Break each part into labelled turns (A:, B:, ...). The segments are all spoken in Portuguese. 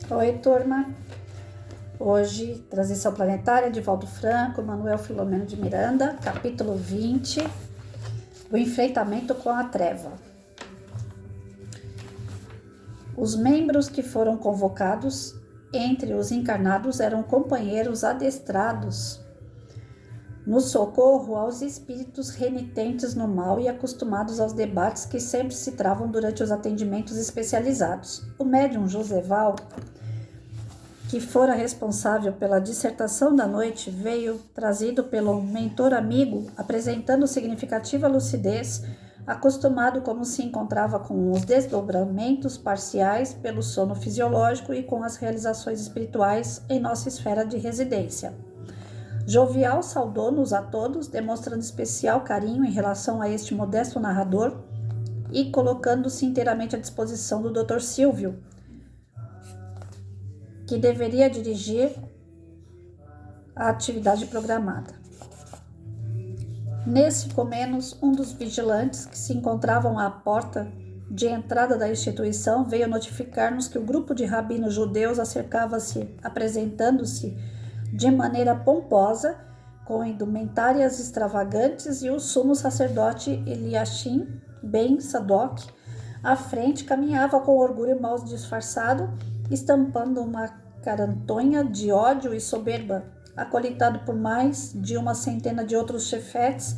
A: Oi, turma. Hoje, Transição Planetária, de Valdo Franco, Manuel Filomeno de Miranda, capítulo 20, o enfrentamento com a treva. Os membros que foram convocados entre os encarnados eram companheiros adestrados no socorro aos espíritos renitentes no mal e acostumados aos debates que sempre se travam durante os atendimentos especializados. O médium Joseval, que fora responsável pela dissertação da noite, veio trazido pelo mentor amigo, apresentando significativa lucidez, acostumado como se encontrava com os desdobramentos parciais pelo sono fisiológico e com as realizações espirituais em nossa esfera de residência. Jovial saudou-nos a todos, demonstrando especial carinho em relação a este modesto narrador e colocando-se inteiramente à disposição do Dr. Silvio, que deveria dirigir a atividade programada. Nesse comenos, um dos vigilantes que se encontravam à porta de entrada da instituição veio notificar-nos que o grupo de rabinos judeus acercava-se, apresentando-se de maneira pomposa, com indumentárias extravagantes, e o sumo sacerdote Eliashim ben Sadoc, à frente, caminhava com orgulho mal disfarçado, estampando uma carantonha de ódio e soberba, acolitado por mais de uma centena de outros chefetes,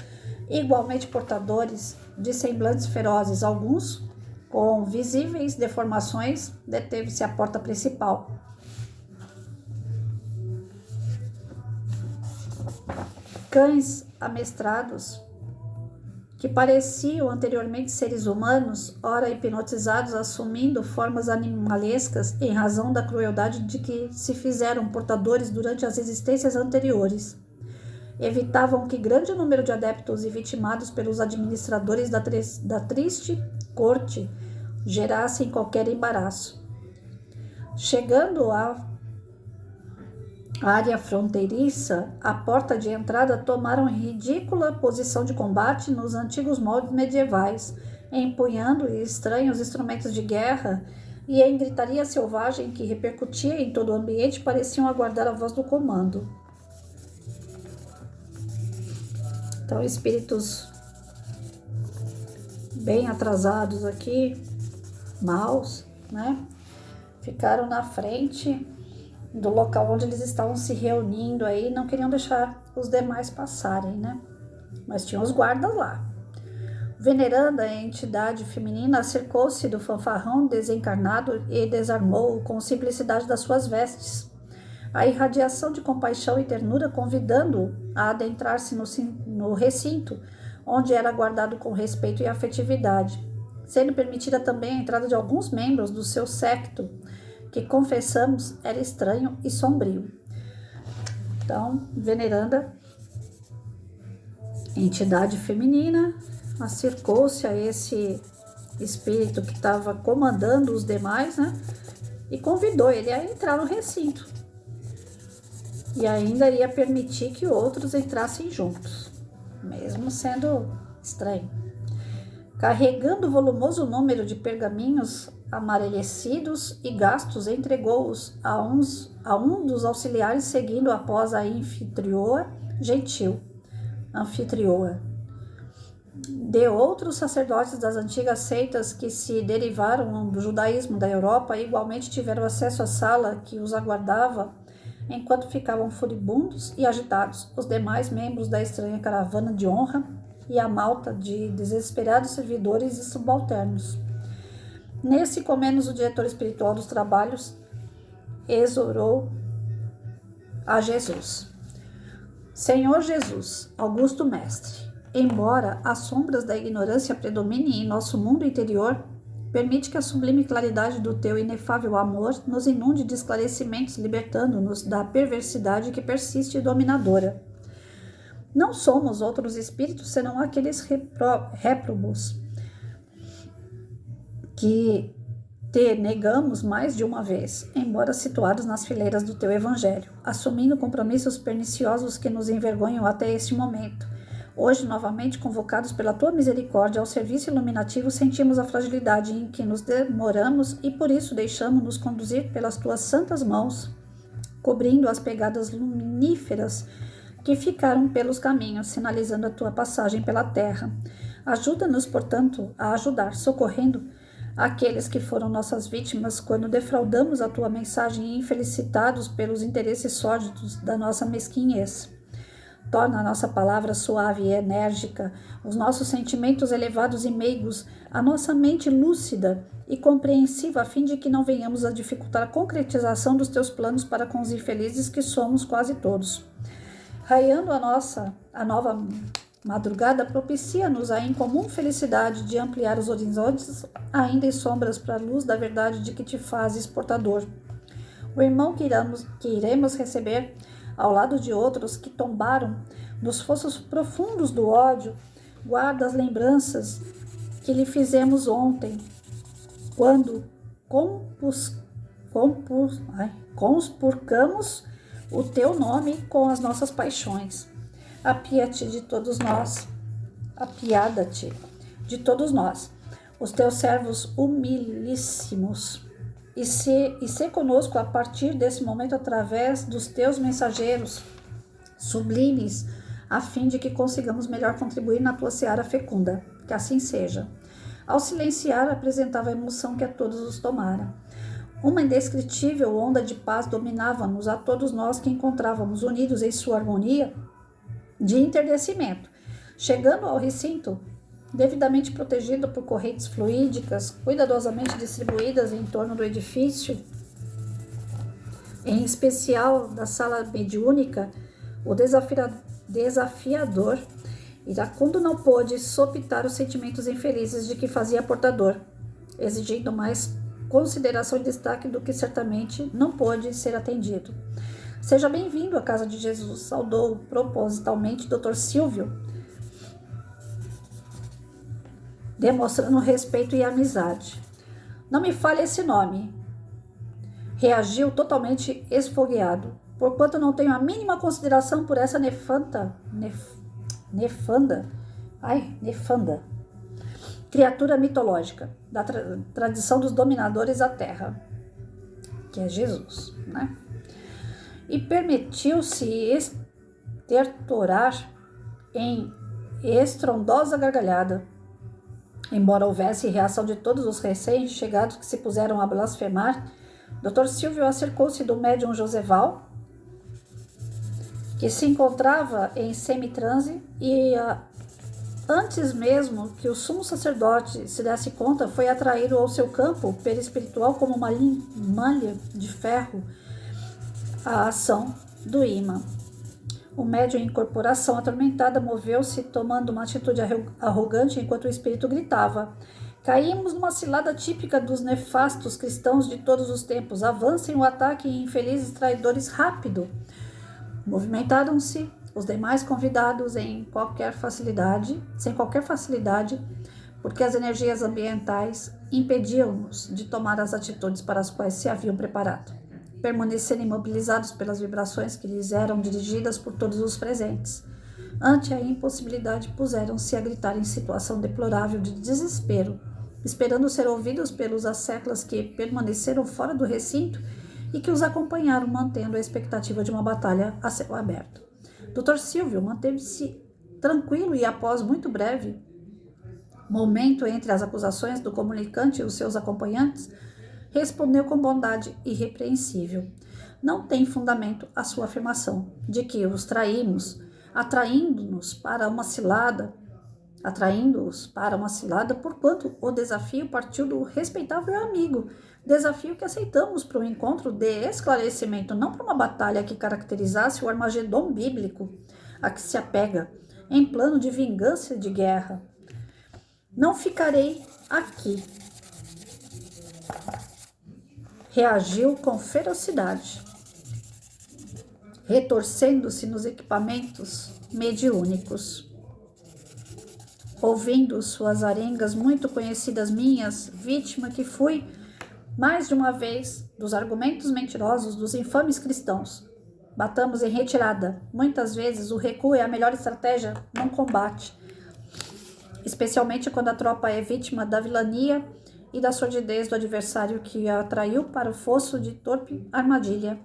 A: igualmente portadores de semblantes ferozes. Alguns, com visíveis deformações, deteve-se à porta principal. Cães amestrados, que pareciam anteriormente seres humanos, ora hipnotizados, assumindo formas animalescas em razão da crueldade de que se fizeram portadores durante as existências anteriores, evitavam que grande número de adeptos e vitimados pelos administradores da triste corte gerassem qualquer embaraço. Chegando à área fronteiriça, a porta de entrada tomaram ridícula posição de combate nos antigos moldes medievais, empunhando estranhos instrumentos de guerra, e em gritaria selvagem que repercutia em todo o ambiente pareciam aguardar a voz do comando. Então, espíritos bem atrasados aqui, maus, né? Ficaram na frente do local onde eles estavam se reunindo aí, não queriam deixar os demais passarem, né? Mas tinham os guardas lá. Veneranda, a entidade feminina, acercou-se do fanfarrão desencarnado e desarmou-o com simplicidade das suas vestes. A irradiação de compaixão e ternura convidando-o a adentrar-se no recinto, onde era guardado com respeito e afetividade, sendo permitida também a entrada de alguns membros do seu séquito, que, confessamos, era estranho e sombrio. Então, Veneranda, entidade feminina, acercou-se a esse espírito que estava comandando os demais, né? E convidou ele a entrar no recinto. E ainda ia permitir que outros entrassem juntos, mesmo sendo estranho. Carregando o volumoso número de pergaminhos amarelecidos e gastos, entregou-os a um dos auxiliares, seguindo após a anfitrioa gentil. De outros sacerdotes das antigas seitas que se derivaram do judaísmo da Europa, igualmente tiveram acesso à sala que os aguardava, enquanto ficavam furibundos e agitados os demais membros da estranha caravana de honra e a malta de desesperados servidores e subalternos. Nesse comenos, o diretor espiritual dos trabalhos exorou a Jesus. Senhor Jesus, augusto mestre, embora as sombras da ignorância predominem em nosso mundo interior, permite que a sublime claridade do teu inefável amor nos inunde de esclarecimentos, libertando-nos da perversidade que persiste e dominadora. Não somos outros espíritos senão aqueles réprobos que te negamos mais de uma vez, embora situados nas fileiras do teu evangelho, assumindo compromissos perniciosos que nos envergonham até este momento. Hoje, novamente convocados pela tua misericórdia ao serviço iluminativo, sentimos a fragilidade em que nos demoramos e por isso deixamos-nos conduzir pelas tuas santas mãos, cobrindo as pegadas luminíferas que ficaram pelos caminhos, sinalizando a tua passagem pela terra. Ajuda-nos, portanto, a ajudar, socorrendo aqueles que foram nossas vítimas quando defraudamos a tua mensagem e infelicitados pelos interesses sórdidos da nossa mesquinhez. Torna a nossa palavra suave e enérgica, os nossos sentimentos elevados e meigos, a nossa mente lúcida e compreensiva, a fim de que não venhamos a dificultar a concretização dos teus planos para com os infelizes que somos quase todos. Raiando a nova madrugada, propicia-nos a incomum felicidade de ampliar os horizontes, ainda em sombras, para a luz da verdade de que te fazes portador. O irmão que iremos receber, ao lado de outros que tombaram nos fossos profundos do ódio, guarda as lembranças que lhe fizemos ontem, quando conspurcamos o teu nome com as nossas paixões. Apiada-te de todos nós, os teus servos humilíssimos, e se conosco a partir desse momento através dos teus mensageiros sublimes, a fim de que consigamos melhor contribuir na tua seara fecunda. Que assim seja. Ao silenciar, apresentava a emoção que a todos os tomara. Uma indescritível onda de paz dominava-nos a todos nós que encontrávamos unidos em sua harmonia de enternecimento. Chegando ao recinto, devidamente protegido por correntes fluídicas, cuidadosamente distribuídas em torno do edifício, em especial da sala mediúnica, o desafiador iracundo não pôde sopitar os sentimentos infelizes de que fazia portador, exigindo mais consideração e destaque do que certamente não pôde ser atendido. Seja bem-vindo à casa de Jesus, saudou propositalmente Dr. Silvio, demonstrando respeito e amizade. Não me fale esse nome. Reagiu totalmente esfogueado, porquanto não tenho a mínima consideração por essa nefanda criatura mitológica da tradição dos dominadores da terra, que é Jesus, né? E permitiu-se estertorar em estrondosa gargalhada. Embora houvesse reação de todos os recém-chegados que se puseram a blasfemar, Dr. Silvio acercou-se do médium Joseval, que se encontrava em semitranse, e antes mesmo que o sumo sacerdote se desse conta, foi atraído ao seu campo perispiritual como uma malha de ferro à ação do imã. O médium em corporação atormentada moveu-se, tomando uma atitude arrogante, enquanto o espírito gritava: caímos numa cilada típica dos nefastos cristãos de todos os tempos. Avancem o ataque, infelizes traidores, rápido! Movimentaram-se os demais convidados sem qualquer facilidade, porque as energias ambientais impediam-nos de tomar as atitudes para as quais se haviam preparado. Permaneceram imobilizados pelas vibrações que lhes eram dirigidas por todos os presentes. Ante a impossibilidade, puseram-se a gritar em situação deplorável de desespero, esperando ser ouvidos pelos asseclas que permaneceram fora do recinto e que os acompanharam, mantendo a expectativa de uma batalha a céu aberto. Dr. Silvio manteve-se tranquilo e, após muito breve momento entre as acusações do comunicante e os seus acompanhantes, respondeu com bondade irrepreensível: não tem fundamento a sua afirmação de que os traímos, atraindo-os para uma cilada, porquanto o desafio partiu do respeitável amigo, desafio que aceitamos para um encontro de esclarecimento, não para uma batalha que caracterizasse o Armagedon bíblico a que se apega, em plano de vingança e de guerra. Não ficarei aqui. Reagiu com ferocidade, retorcendo-se nos equipamentos mediúnicos. Ouvindo suas arengas muito conhecidas minhas, vítima que fui mais de uma vez dos argumentos mentirosos dos infames cristãos, batamos em retirada. Muitas vezes o recuo é a melhor estratégia num combate, especialmente quando a tropa é vítima da vilania e da sordidez do adversário que a atraiu para o fosso de torpe armadilha.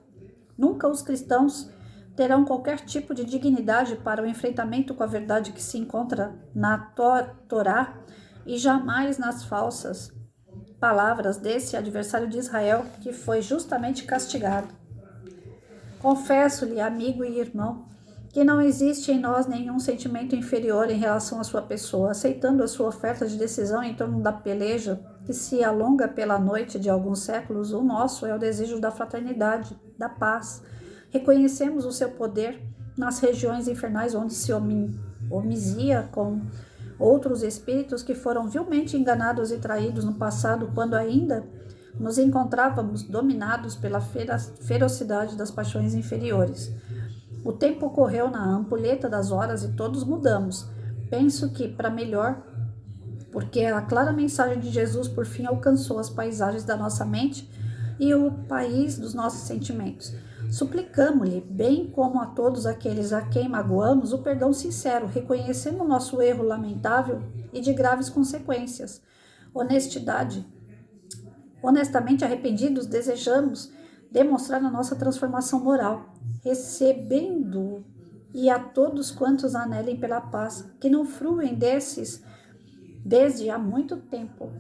A: Nunca os cristãos terão qualquer tipo de dignidade para o enfrentamento com a verdade que se encontra na Torá e jamais nas falsas palavras desse adversário de Israel que foi justamente castigado. Confesso-lhe, amigo e irmão, que não existe em nós nenhum sentimento inferior em relação à sua pessoa, aceitando a sua oferta de decisão em torno da peleja que se alonga pela noite de alguns séculos. O nosso é o desejo da fraternidade, da paz. Reconhecemos o seu poder nas regiões infernais onde se homizia com outros espíritos que foram vilmente enganados e traídos no passado, quando ainda nos encontrávamos dominados pela ferocidade das paixões inferiores. O tempo correu na ampulheta das horas e todos mudamos. Penso que para melhor, porque a clara mensagem de Jesus por fim alcançou as paisagens da nossa mente e o país dos nossos sentimentos. Suplicamo-lhe, bem como a todos aqueles a quem magoamos, o perdão sincero, reconhecendo o nosso erro lamentável e de graves consequências. Honestamente arrependidos, desejamos demonstrar a nossa transformação moral, recebendo e a todos quantos anelem pela paz, que não fruem desde há muito tempo.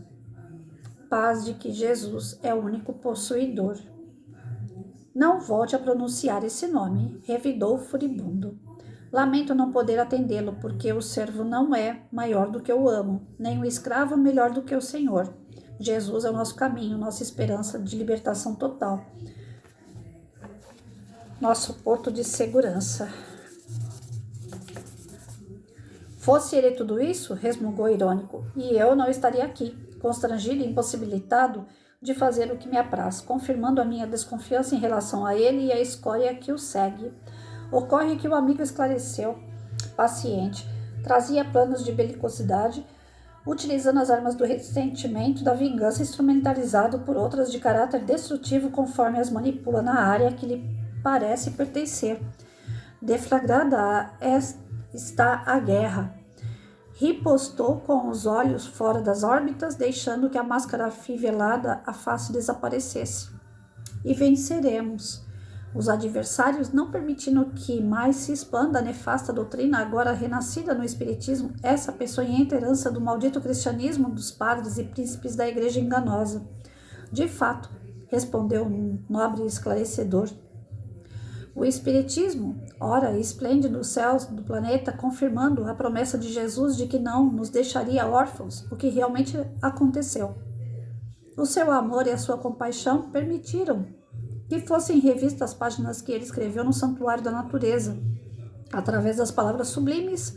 A: Paz de que Jesus é o único possuidor. Não volte a pronunciar esse nome, revidou o furibundo. Lamento não poder atendê-lo, porque o servo não é maior do que o amo, nem o escravo melhor do que o Senhor. Jesus é o nosso caminho, nossa esperança de libertação total, nosso porto de segurança. Fosse ele tudo isso, resmungou irônico, e eu não estaria aqui, constrangido e impossibilitado de fazer o que me apraz, confirmando a minha desconfiança em relação a ele e a escória que o segue. Ocorre que o amigo esclareceu, paciente, trazia planos de belicosidade, utilizando as armas do ressentimento, da vingança, instrumentalizado por outras de caráter destrutivo conforme as manipula na área que lhe parece pertencer. Deflagrada está a guerra. Ripostou com os olhos fora das órbitas, deixando que a máscara afivelada a face desaparecesse. E venceremos. Os adversários, não permitindo que mais se expanda a nefasta doutrina agora renascida no espiritismo, essa peçonhenta herança do maldito cristianismo dos padres e príncipes da igreja enganosa. De fato, respondeu um nobre esclarecedor, o espiritismo, ora, esplende nos céus do planeta, confirmando a promessa de Jesus de que não nos deixaria órfãos, o que realmente aconteceu. O seu amor e a sua compaixão permitiram que fossem revistas as páginas que ele escreveu no Santuário da Natureza, através das palavras sublimes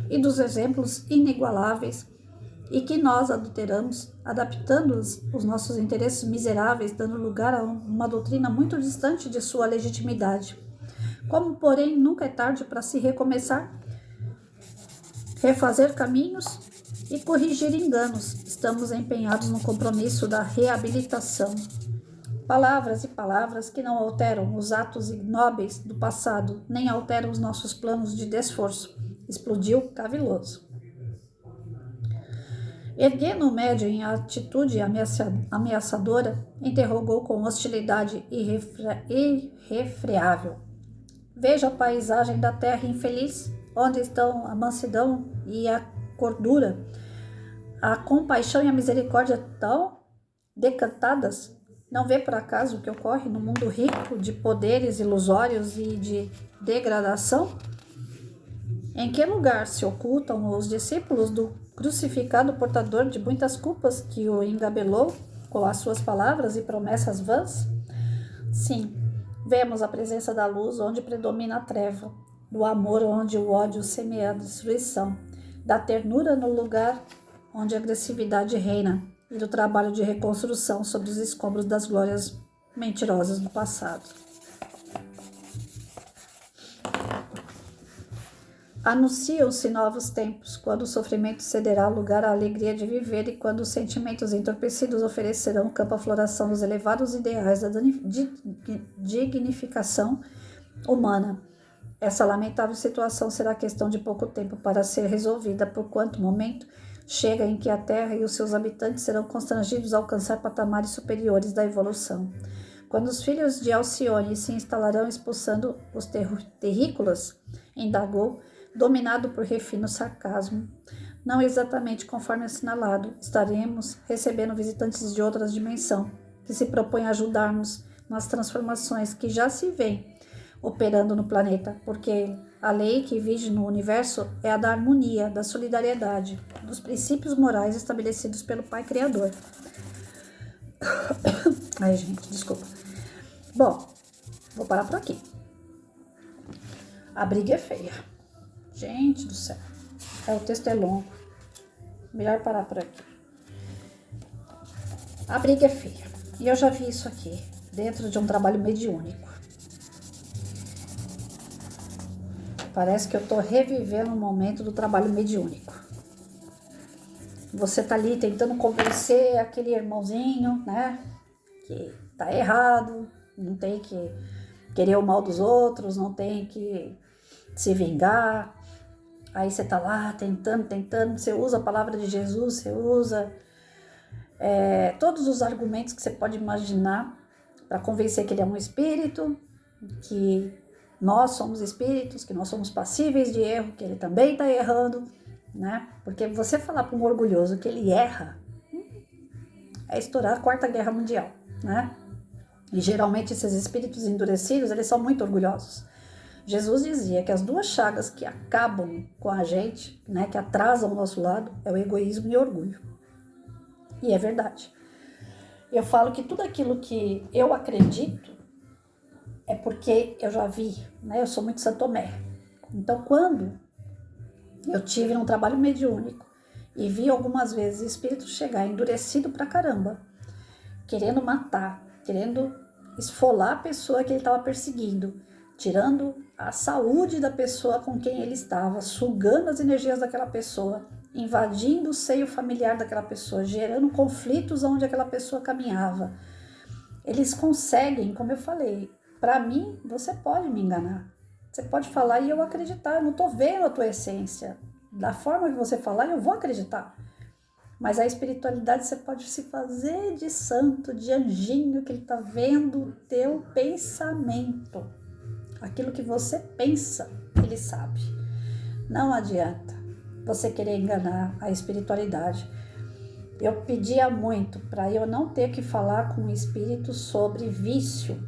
A: e dos exemplos inigualáveis, e que nós adulteramos, adaptando os nossos interesses miseráveis, dando lugar a uma doutrina muito distante de sua legitimidade. Como, porém, nunca é tarde para se recomeçar, refazer caminhos e corrigir enganos, estamos empenhados no compromisso da reabilitação. Palavras e palavras que não alteram os atos ignóbeis do passado, nem alteram os nossos planos de desforço, explodiu caviloso. Erguendo o médium em atitude ameaçadora, interrogou com hostilidade irrefreável. Veja a paisagem da terra infeliz, onde estão a mansidão e a cordura, a compaixão e a misericórdia tão decantadas. Não vê por acaso o que ocorre no mundo rico de poderes ilusórios e de degradação? Em que lugar se ocultam os discípulos do crucificado portador de muitas culpas que o engabelou com as suas palavras e promessas vãs? Sim, vemos a presença da luz onde predomina a treva, do amor onde o ódio semeia a destruição, da ternura no lugar onde a agressividade reina e do trabalho de reconstrução sobre os escombros das glórias mentirosas do passado. Anunciam-se novos tempos, quando o sofrimento cederá lugar à alegria de viver e quando os sentimentos entorpecidos oferecerão campo à floração dos elevados ideais da dignificação humana. Essa lamentável situação será questão de pouco tempo para ser resolvida, por quanto momento chega em que a Terra e os seus habitantes serão constrangidos a alcançar patamares superiores da evolução. Quando os filhos de Alcione se instalarão expulsando os terrícolas, indagou, dominado por refino sarcasmo. Não exatamente conforme assinalado, estaremos recebendo visitantes de outra dimensão, que se propõem a ajudar-nos nas transformações que já se vêem operando no planeta, porque a lei que vige no universo é a da harmonia, da solidariedade, dos princípios morais estabelecidos pelo Pai Criador. Ai, gente, desculpa. Bom, vou parar por aqui. A briga é feia. Gente do céu. O texto é longo. Melhor parar por aqui. A briga é feia. E eu já vi isso aqui, dentro de um trabalho mediúnico. Parece que eu tô revivendo o momento do trabalho mediúnico. Você tá ali tentando convencer aquele irmãozinho, né? Que tá errado, não tem que querer o mal dos outros, não tem que se vingar. Aí você tá lá tentando, você usa a palavra de Jesus, você usa todos os argumentos que você pode imaginar para convencer que ele é um espírito, que nós somos espíritos, que nós somos passíveis de erro, que ele também está errando, né? Porque você falar para um orgulhoso que ele erra é estourar a Quarta Guerra Mundial, né? E geralmente esses espíritos endurecidos, eles são muito orgulhosos. Jesus dizia que as duas chagas que acabam com a gente, né, que atrasam o nosso lado, é o egoísmo e o orgulho. E é verdade. Eu falo que tudo aquilo que eu acredito é porque eu já vi, né? Eu sou muito Santo Tomé. Então, quando eu tive num trabalho mediúnico e vi algumas vezes espírito chegar endurecido pra caramba, querendo matar, querendo esfolar a pessoa que ele estava perseguindo, tirando a saúde da pessoa com quem ele estava, sugando as energias daquela pessoa, invadindo o seio familiar daquela pessoa, gerando conflitos onde aquela pessoa caminhava. Eles conseguem, como eu falei, para mim, você pode me enganar. Você pode falar e eu acreditar, eu não estou vendo a tua essência. Da forma que você falar, eu vou acreditar. Mas a espiritualidade você pode se fazer de santo, de anjinho, que ele está vendo o teu pensamento. Aquilo que você pensa, ele sabe. Não adianta você querer enganar a espiritualidade. Eu pedia muito para eu não ter que falar com o espírito sobre vício,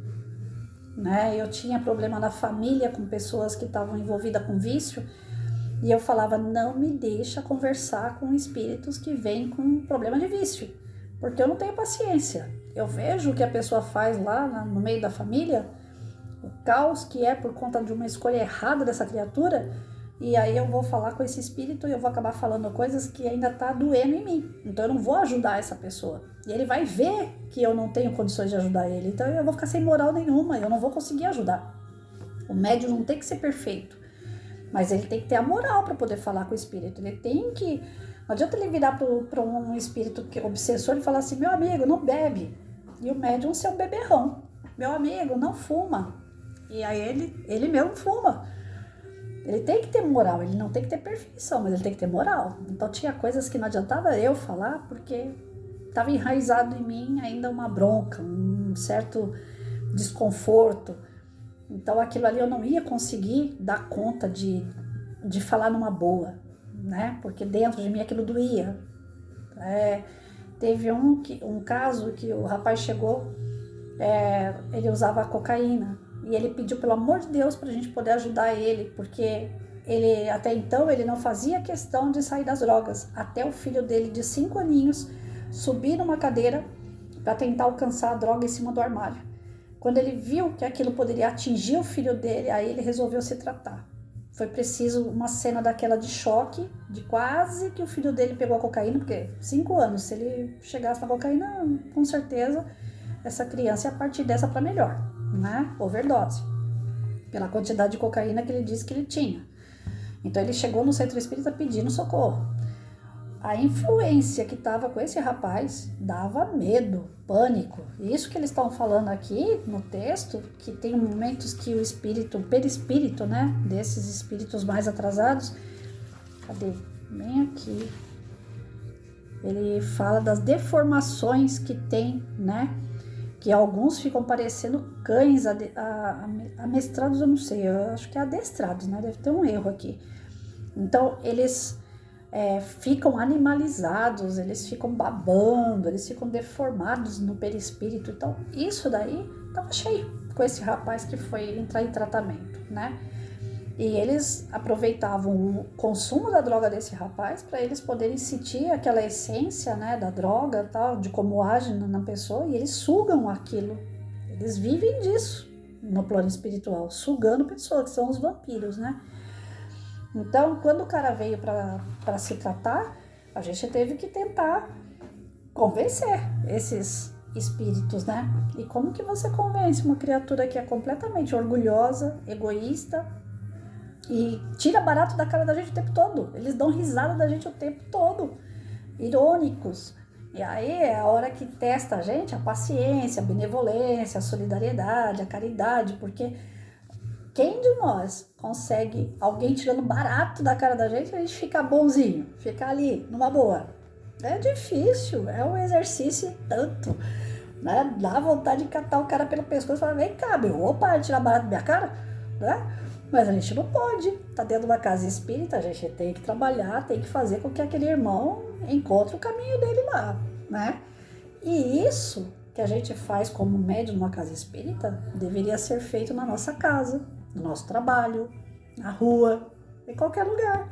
A: né? Eu tinha problema na família com pessoas que estavam envolvidas com vício e eu falava, não me deixa conversar com espíritos que vêm com problema de vício, porque eu não tenho paciência. Eu vejo o que a pessoa faz lá no meio da família, o caos que é por conta de uma escolha errada dessa criatura, e aí eu vou falar com esse espírito e eu vou acabar falando coisas que ainda tá doendo em mim. Então eu não vou ajudar essa pessoa. E ele vai ver que eu não tenho condições de ajudar ele. Então eu vou ficar sem moral nenhuma, eu não vou conseguir ajudar. O médium não tem que ser perfeito, mas ele tem que ter a moral para poder falar com o espírito. Ele tem que... Não adianta ele virar para um espírito que é obsessor e falar assim, meu amigo, não bebe. E o médium ser um beberrão. Meu amigo, não fuma. E aí ele mesmo fuma. Ele tem que ter moral, ele não tem que ter perfeição, mas ele tem que ter moral. Então tinha coisas que não adiantava eu falar, porque estava enraizado em mim ainda uma bronca, um certo desconforto. Então aquilo ali eu não ia conseguir dar conta de falar numa boa, né? Porque dentro de mim aquilo doía. Teve um caso que o rapaz chegou, ele usava cocaína. E ele pediu, pelo amor de Deus, para a gente poder ajudar ele, porque ele até então ele não fazia questão de sair das drogas, até o filho dele de 5 aninhos subir numa cadeira para tentar alcançar a droga em cima do armário. Quando ele viu que aquilo poderia atingir o filho dele, aí ele resolveu se tratar. Foi preciso uma cena daquela de choque, de quase que o filho dele pegou a cocaína, porque 5 anos, se ele chegasse na cocaína, com certeza essa criança ia partir dessa para melhor, né? Overdose, pela quantidade de cocaína que ele disse que ele tinha. Então ele chegou no centro espírita pedindo socorro. a influência que estava com esse rapaz dava medo, pânico. Isso que eles estão falando aqui no texto, que tem momentos que o espírito, o perispírito, né, desses espíritos mais atrasados, cadê? Bem aqui. Ele fala das deformações que tem, né, que alguns ficam parecendo cães amestrados, eu não sei, eu acho que é adestrados, né, deve ter um erro aqui. Então, eles ficam animalizados, eles ficam babando, eles ficam deformados no perispírito. Então, isso daí estava cheio com esse rapaz que foi entrar em tratamento, né? E eles aproveitavam o consumo da droga desse rapaz para eles poderem sentir aquela essência, né, da droga, tal, de como age na pessoa, e eles sugam aquilo. Eles vivem disso no plano espiritual, sugando pessoas, que são os vampiros, né? Então, quando o cara veio para se tratar, a gente teve que tentar convencer esses espíritos, né? E como que você convence uma criatura que é completamente orgulhosa, egoísta e tira barato da cara da gente o tempo todo? Eles dão risada da gente o tempo todo, irônicos. E aí é a hora que testa a gente, a paciência, a benevolência, a solidariedade, a caridade, porque quem de nós consegue alguém tirando barato da cara da gente, a gente fica bonzinho, ficar ali, numa boa? É difícil, é um exercício tanto, né? Dá vontade de catar o cara pelo pescoço e falar, vem cá, meu, vou parar de tirar barato da minha cara, né? Mas a gente não pode, tá dentro de uma casa espírita, a gente tem que trabalhar, tem que fazer com que aquele irmão encontre o caminho dele lá, né? E isso que a gente faz como médium numa casa espírita, deveria ser feito na nossa casa, no nosso trabalho, na rua, em qualquer lugar.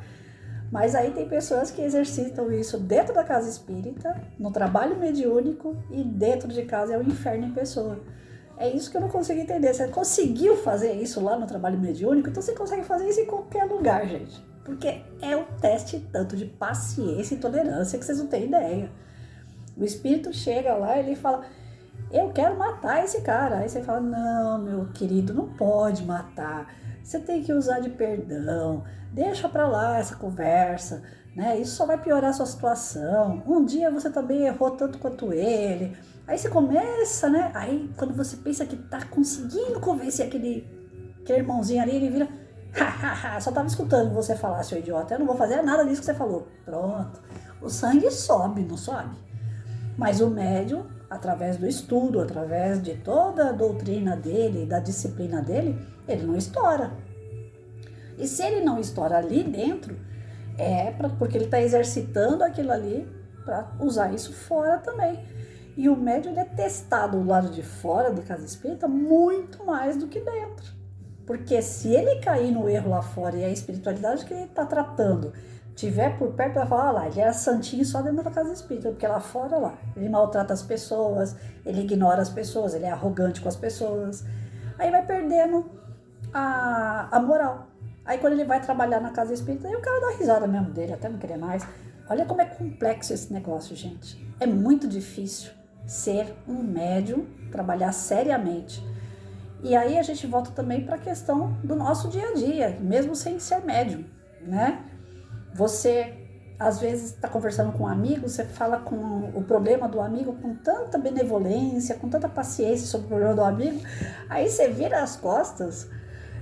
A: Mas aí tem pessoas que exercitam isso dentro da casa espírita, no trabalho mediúnico, e dentro de casa é o inferno em pessoa. É isso que eu não consigo entender. Você conseguiu fazer isso lá no trabalho mediúnico, então você consegue fazer isso em qualquer lugar, gente. Porque é um teste tanto de paciência e tolerância que vocês não têm ideia. O espírito chega lá e ele fala, eu quero matar esse cara. Aí você fala, não, meu querido, não pode matar. Você tem que usar de perdão. Deixa pra lá essa conversa, né? Isso só vai piorar a sua situação. Um dia você também errou tanto quanto ele. Aí você começa, né? Aí quando você pensa que tá conseguindo convencer aquele irmãozinho ali, ele vira, só tava escutando você falar, seu idiota. Eu não vou fazer nada disso que você falou. Pronto. O sangue sobe, não sobe? Mas o médium, através do estudo, através de toda a doutrina dele, da disciplina dele, ele não estoura. E se ele não estoura ali dentro, porque ele está exercitando aquilo ali para usar isso fora também. E o médium ele é testado do lado de fora da casa espírita muito mais do que dentro. Porque se ele cair no erro lá fora e a espiritualidade que ele está tratando tiver por perto, vai falar, lá, ele era santinho só dentro da casa espírita, porque lá fora, lá, ele maltrata as pessoas, ele ignora as pessoas, ele é arrogante com as pessoas. Aí vai perdendo a moral. Aí quando ele vai trabalhar na casa espírita, aí o cara dá risada mesmo dele, até não querer mais. Olha como é complexo esse negócio, gente. É muito difícil ser um médium, trabalhar seriamente. E aí a gente volta também para a questão do nosso dia a dia, mesmo sem ser médium, né? Você, às vezes, está conversando com um amigo, você fala com o problema do amigo com tanta benevolência, com tanta paciência sobre o problema do amigo, aí você vira as costas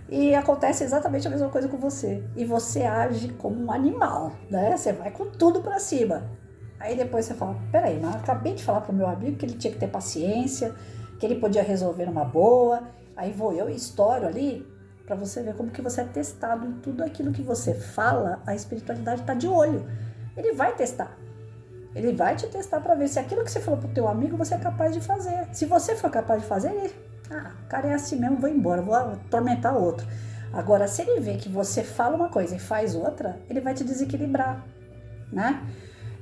A: e acontece exatamente a mesma coisa com você. E você age como um animal, né? Você vai com tudo para cima. Aí depois você fala, peraí, mas eu acabei de falar para o meu amigo que ele tinha que ter paciência, que ele podia resolver numa boa, aí vou eu e estouro ali. Para você ver como que você é testado em tudo aquilo que você fala, a espiritualidade está de olho. Ele vai testar. Ele vai te testar para ver se aquilo que você falou pro teu amigo você é capaz de fazer. Se você for capaz de fazer, ele, o cara é assim mesmo, vou embora, vou atormentar outro. Agora, se ele vê que você fala uma coisa e faz outra, ele vai te desequilibrar, né?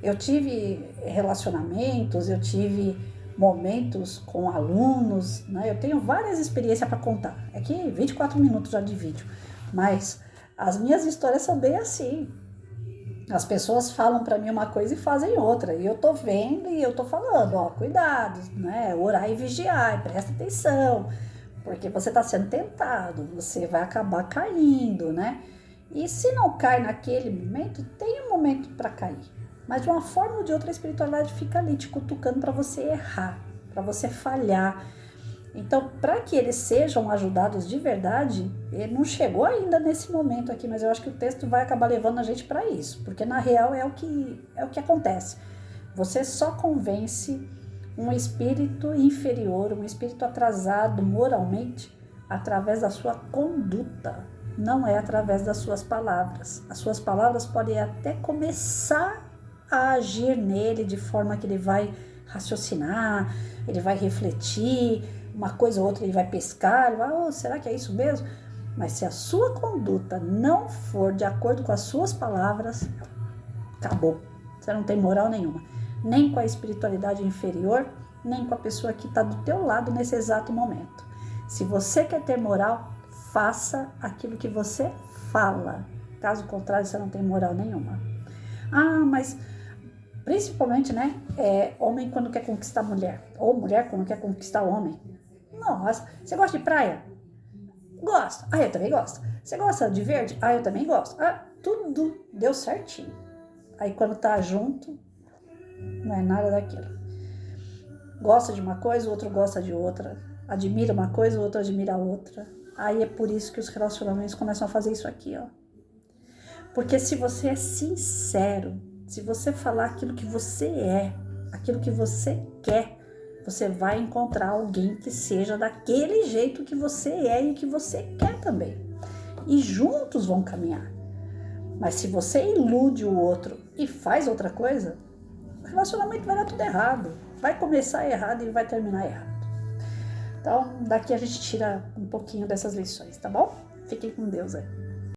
A: Eu tive relacionamentos, eu tive momentos com alunos, né? Eu tenho várias experiências para contar. É que 24 minutos já de vídeo, mas as minhas histórias são bem assim. As pessoas falam para mim uma coisa e fazem outra, e eu tô vendo e eu tô falando, ó, cuidado, né? Orar e vigiar, presta atenção, porque você tá sendo tentado, você vai acabar caindo, né? E se não cai naquele momento, tem um momento para cair. Mas de uma forma ou de outra a espiritualidade fica ali te cutucando para você errar, para você falhar. Então, para que eles sejam ajudados de verdade, ele não chegou ainda nesse momento aqui, mas eu acho que o texto vai acabar levando a gente para isso, porque na real é o que acontece. Você só convence um espírito inferior, um espírito atrasado moralmente, através da sua conduta, não é através das suas palavras. As suas palavras podem até começar a agir nele de forma que ele vai raciocinar, ele vai refletir, uma coisa ou outra ele vai pescar, ele vai, oh, será que é isso mesmo? Mas se a sua conduta não for de acordo com as suas palavras, acabou. Você não tem moral nenhuma, nem com a espiritualidade inferior, nem com a pessoa que está do teu lado nesse exato momento. Se você quer ter moral, faça aquilo que você fala. Caso contrário, você não tem moral nenhuma. Ah, mas principalmente, né, homem quando quer conquistar mulher, ou mulher quando quer conquistar homem. Nossa, você gosta de praia? Gosto. Ah, eu também gosto. Você gosta de verde? Ah, eu também gosto. Ah, tudo deu certinho. Aí quando tá junto, não é nada daquilo. Gosta de uma coisa, o outro gosta de outra. Admira uma coisa, o outro admira a outra. Aí é por isso que os relacionamentos começam a fazer isso aqui, ó. Porque se você é sincero, se você falar aquilo que você é, aquilo que você quer, você vai encontrar alguém que seja daquele jeito que você é e que você quer também. E juntos vão caminhar. Mas se você ilude o outro e faz outra coisa, o relacionamento vai dar tudo errado. Vai começar errado e vai terminar errado. Então, daqui a gente tira um pouquinho dessas lições, tá bom? Fiquem com Deus aí.